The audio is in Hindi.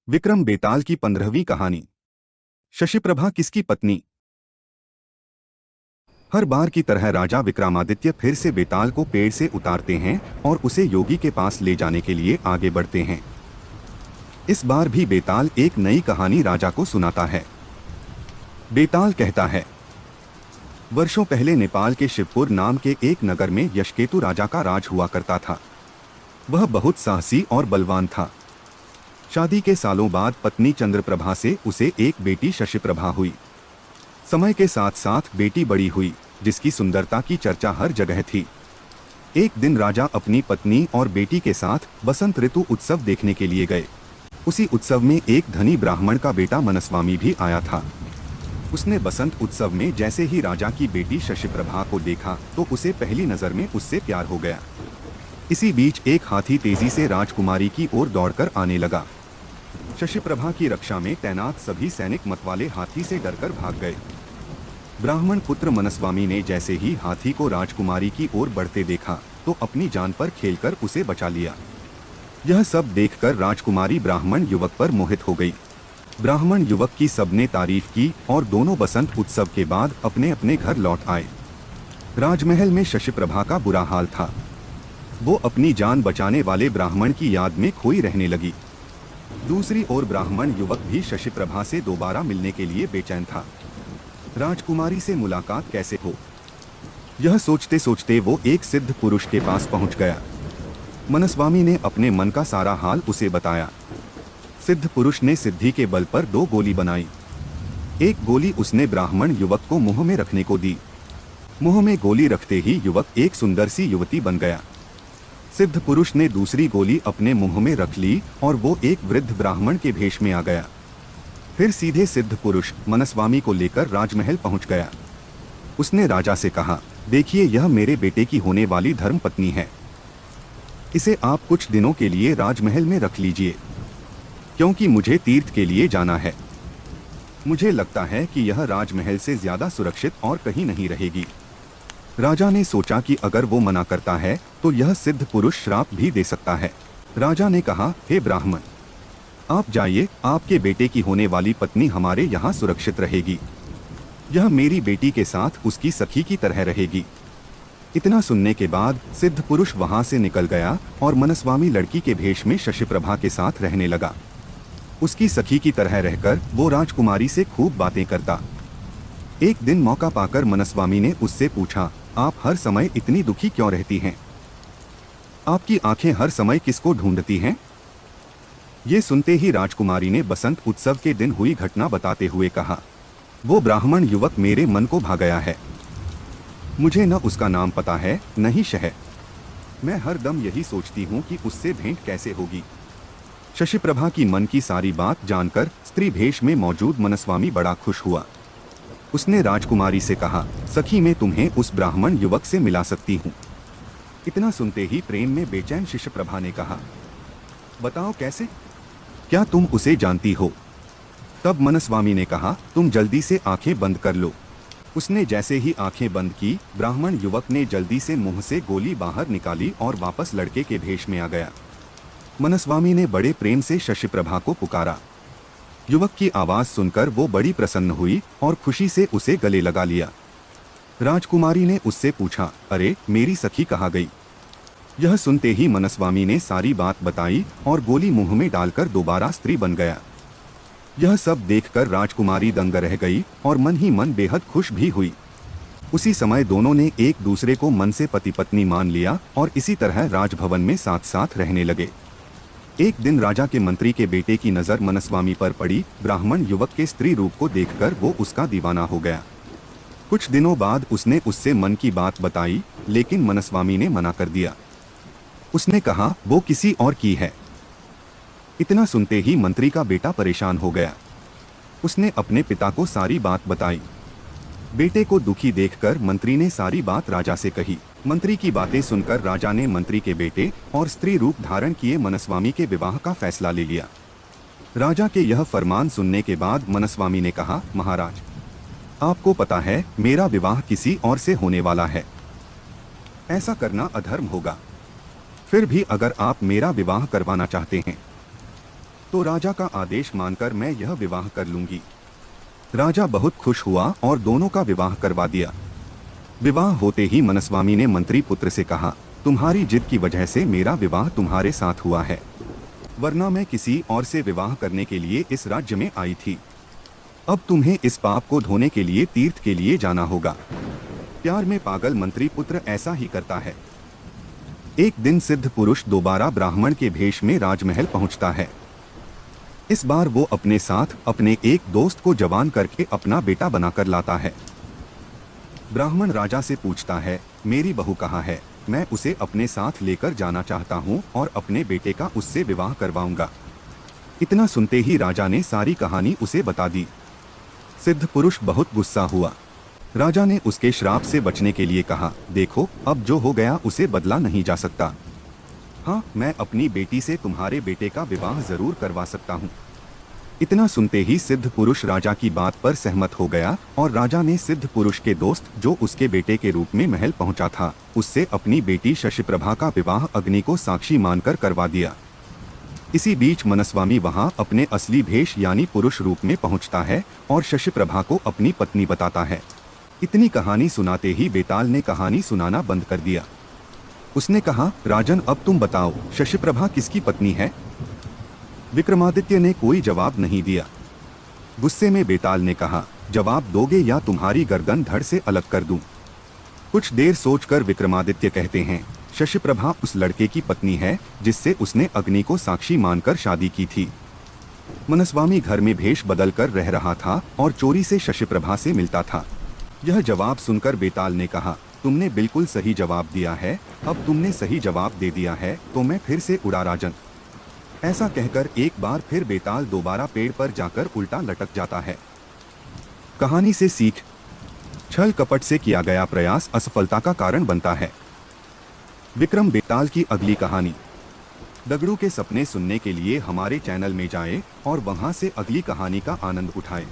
विक्रम बेताल की 15वीं कहानी। शशिप्रभा किसकी पत्नी। हर बार की तरह राजा विक्रमादित्य फिर से बेताल को पेड़ से उतारते हैं और उसे योगी के पास ले जाने के लिए आगे बढ़ते हैं। इस बार भी बेताल एक नई कहानी राजा को सुनाता है। बेताल कहता है, वर्षों पहले नेपाल के शिवपुर नाम के एक नगर में यशकेतु राजा का राज हुआ करता था। वह बहुत साहसी और बलवान था। शादी के सालों बाद पत्नी चंद्रप्रभा से उसे एक बेटी शशिप्रभा हुई। समय के साथ साथ बेटी बड़ी हुई, जिसकी सुंदरता की चर्चा हर जगह थी। एक दिन राजा अपनी पत्नी और बेटी के साथ बसंत ऋतु उत्सव देखने के लिए गए। उसी उत्सव में एक धनी ब्राह्मण का बेटा मनस्वामी भी आया था। उसने बसंत उत्सव में जैसे ही राजा की बेटी शशिप्रभा को देखा तो उसे पहली नजर में उससे प्यार हो गया। इसी बीच एक हाथी तेजी से राजकुमारी की ओर दौड़कर आने लगा। शशिप्रभा की रक्षा में तैनात सभी सैनिक मतवाले हाथी से डरकर भाग गए। ब्राह्मण पुत्र मनस्वामी ने जैसे ही हाथी को राजकुमारी की ओर बढ़ते देखा तो अपनी जान पर खेलकर उसे बचा लिया। यह सब देखकर राजकुमारी ब्राह्मण युवक पर मोहित हो गई। ब्राह्मण युवक की सबने तारीफ की और दोनों बसंत उत्सव के बाद अपने अपने घर लौट आए। राजमहल में शशिप्रभा का बुरा हाल था। वो अपनी जान बचाने वाले ब्राह्मण की याद में खोई रहने लगी। दूसरी ओर ब्राह्मण युवक भी शशिप्रभा से दोबारा मिलने के लिए बेचैन था। राजकुमारी से मुलाकात कैसे हो, यह सोचते सोचते वो एक सिद्ध पुरुष के पास पहुंच गया। मनस्वामी ने अपने मन का सारा हाल उसे बताया। सिद्ध पुरुष ने सिद्धि के बल पर 2 गोली बनाई। एक गोली उसने ब्राह्मण युवक को मुंह में रखने को दी। मुंह में गोली रखते ही युवक एक सुंदर सी युवती बन गया। सिद्ध पुरुष ने दूसरी गोली अपने मुंह में रख ली और वो एक वृद्ध ब्राह्मण के भेष में आ गया। फिर सीधे सिद्ध पुरुष मनस्वामी को लेकर राजमहल पहुंच गया। उसने राजा से कहा, देखिए यह मेरे बेटे की होने वाली धर्मपत्नी है। इसे आप कुछ दिनों के लिए राजमहल में रख लीजिए, क्योंकि मुझे तीर्थ के लिए जाना है। मुझे लगता है कि यह राजमहल से ज्यादा सुरक्षित और कहीं नहीं रहेगी। राजा ने सोचा कि अगर वो मना करता है तो यह सिद्ध पुरुष श्राप भी दे सकता है। राजा ने कहा, हे ब्राह्मण, आप जाइए, आपके बेटे की होने वाली पत्नी हमारे यहाँ सुरक्षित रहेगी। यह मेरी बेटी के साथ उसकी सखी की तरह रहेगी। इतना सुनने के बाद सिद्ध पुरुष वहाँ से निकल गया और मनस्वामी लड़की के भेष में शशिप्रभा के साथ रहने लगा। उसकी सखी की तरह रहकर वो राजकुमारी से खूब बातें करता। एक दिन मौका पाकर मनस्वामी ने उससे पूछा, आप हर समय इतनी दुखी क्यों रहती हैं? आपकी आंखें हर समय किसको ढूंढती हैं? ये सुनते ही राजकुमारी ने बसंत उत्सव के दिन हुई घटना बताते हुए कहा, वो ब्राह्मण युवक मेरे मन को भा गया है। मुझे न उसका नाम पता है न ही शहर। मैं हर दम यही सोचती हूँ कि उससे भेंट कैसे होगी। शशिप्रभा की मन की सारी बात जानकर स्त्री भेष में मौजूद मनस्वामी बड़ा खुश हुआ। उसने राजकुमारी से कहा, सखी मैं तुम्हें उस ब्राह्मण युवक से मिला सकती हूँ। इतना सुनते ही प्रेम में बेचैन शशिप्रभा ने कहा, बताओ कैसे, क्या तुम उसे जानती हो? तब मनस्वामी ने कहा, तुम जल्दी से आंखें बंद कर लो। उसने जैसे ही आंखें बंद की, ब्राह्मण युवक ने जल्दी से मुंह से गोली बाहर निकाली और वापस लड़के के भेष में आ गया। मनस्वामी ने बड़े प्रेम से शशिप्रभा को पुकारा। युवक की आवाज सुनकर वो बड़ी प्रसन्न हुई और खुशी से उसे गले लगा लिया। राजकुमारी ने उससे पूछा, अरे मेरी सखी कहाँ गई? यह सुनते ही मनस्वामी ने सारी बात बताई और गोली मुंह में डालकर दोबारा स्त्री बन गया। यह सब देखकर राजकुमारी दंग रह गई और मन ही मन बेहद खुश भी हुई। उसी समय दोनों ने एक दूसरे को मन से पति पत्नी मान लिया और इसी तरह राजभवन में साथ साथ रहने लगे। एक दिन राजा के मंत्री के बेटे की नज़र मनस्वामी पर पड़ी। ब्राह्मण युवक के स्त्री रूप को देखकर वो उसका दीवाना हो गया। कुछ दिनों बाद उसने उससे मन की बात बताई, लेकिन मनस्वामी ने मना कर दिया। उसने कहा, वो किसी और की है। इतना सुनते ही मंत्री का बेटा परेशान हो गया। उसने अपने पिता को सारी बात बताई। बेटे को दुखी देखकर मंत्री ने सारी बात राजा से कही। मंत्री की बातें सुनकर राजा ने मंत्री के बेटे और स्त्री रूप धारण किए मनस्वामी के विवाह का फैसला ले लिया। राजा के यह फरमान सुनने के बाद मनस्वामी ने कहा, महाराज, आपको पता है मेरा विवाह किसी और से होने वाला है। ऐसा करना अधर्म होगा। फिर भी अगर आप मेरा विवाह करवाना चाहते हैं तो राजा का आदेश मानकर मैं यह विवाह कर लूंगी। राजा बहुत खुश हुआ और दोनों का विवाह करवा दिया। विवाह होते ही मनस्वामी ने मंत्री पुत्र से कहा, तुम्हारी जिद की वजह से मेरा विवाह तुम्हारे साथ हुआ है, वरना मैं किसी और से विवाह करने के लिए इस राज्य में आई थी। अब तुम्हें इस पाप को धोने के लिए तीर्थ के लिए जाना होगा। प्यार में पागल मंत्री पुत्र ऐसा ही करता है। एक दिन सिद्ध पुरुष दोबारा ब्राह्मण के भेष में राजमहल पहुंचता है। इस बार वो अपने साथ अपने एक दोस्त को जवान करके अपना बेटा बनाकर लाता है। ब्राह्मण राजा से पूछता है, मेरी बहू कहाँ है? मैं उसे अपने साथ लेकर जाना चाहता हूँ और अपने बेटे का उससे विवाह करवाऊंगा। इतना सुनते ही राजा ने सारी कहानी उसे बता दी। सिद्ध पुरुष बहुत गुस्सा हुआ। राजा ने उसके श्राप से बचने के लिए कहा, देखो अब जो हो गया उसे बदला नहीं जा सकता। हाँ, मैं अपनी बेटी से तुम्हारे बेटे का विवाह जरूर करवा सकता हूँ। इतना सुनते ही सिद्ध पुरुष राजा की बात पर सहमत हो गया और राजा ने सिद्ध पुरुष के दोस्त जो उसके बेटे के रूप में महल पहुंचा था, उससे अपनी बेटी शशिप्रभा का विवाह अग्नि को साक्षी मानकर करवा दिया। इसी बीच मनस्वामी वहां अपने असली भेष यानी पुरुष रूप में पहुंचता है और शशिप्रभा को अपनी पत्नी बताता है। इतनी कहानी सुनाते ही बेताल ने कहानी सुनाना बंद कर दिया। उसने कहा, राजन अब तुम बताओ, शशिप्रभा किसकी पत्नी है? विक्रमादित्य ने कोई जवाब नहीं दिया। गुस्से में बेताल ने कहा, जवाब दोगे या तुम्हारी गर्दन धड़ से अलग कर दूं। कुछ देर सोचकर विक्रमादित्य कहते हैं, शशिप्रभा उस लड़के की पत्नी है जिससे उसने अग्नि को साक्षी मानकर शादी की थी। मनस्वामी घर में भेष बदलकर रह रहा था और चोरी से शशिप्रभा से मिलता था। यह जवाब सुनकर बेताल ने कहा, तुमने बिल्कुल सही जवाब दिया है। अब तुमने सही जवाब दे दिया है तो मैं फिर से उड़ा राजन। ऐसा कहकर एक बार फिर बेताल दोबारा पेड़ पर जाकर उल्टा लटक जाता है। कहानी से सीख, छल कपट से किया गया प्रयास असफलता का कारण बनता है। विक्रम बेताल की अगली कहानी। दगड़ू के सपने सुनने के लिए हमारे चैनल में जाएं और वहां से अगली कहानी का आनंद उठाएं।